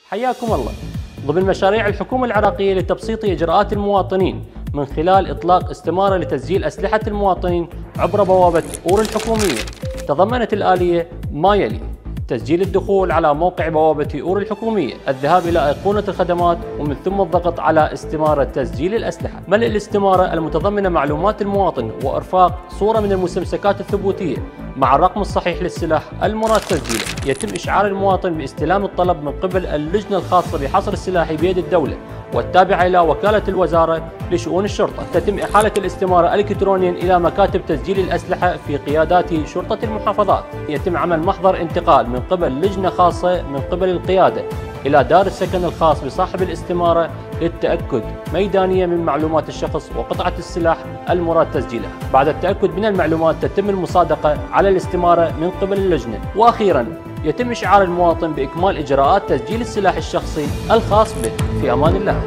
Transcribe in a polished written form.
حياكم الله. ضمن مشاريع الحكومة العراقية لتبسيط إجراءات المواطنين من خلال إطلاق استمارة لتسجيل أسلحة المواطنين عبر بوابة أور الحكومية، تضمنت الآلية ما يلي: تسجيل الدخول على موقع بوابة أور الحكومية، الذهاب إلى أيقونة الخدمات ومن ثم الضغط على استمارة تسجيل الأسلحة، ملء الاستمارة المتضمنة معلومات المواطن وإرفاق صورة من المستمسكات الثبوتية مع الرقم الصحيح للسلاح المراد تسجيله. يتم إشعار المواطن باستلام الطلب من قبل اللجنة الخاصة بحصر السلاح بيد الدولة والتابعة إلى وكالة الوزارة لشؤون الشرطة. تتم إحالة الاستمارة إلكترونيا إلى مكاتب تسجيل الأسلحة في قيادات شرطة المحافظات. يتم عمل محضر انتقال من قبل لجنة خاصة من قبل القيادة إلى دار السكن الخاص بصاحب الاستمارة للتأكد ميدانيا من معلومات الشخص وقطعة السلاح المراد تسجيلها. بعد التأكد من المعلومات تتم المصادقة على الاستمارة من قبل اللجنة. وأخيرا يتم إشعار المواطن بإكمال إجراءات تسجيل السلاح الشخصي الخاص به. في أمان الله.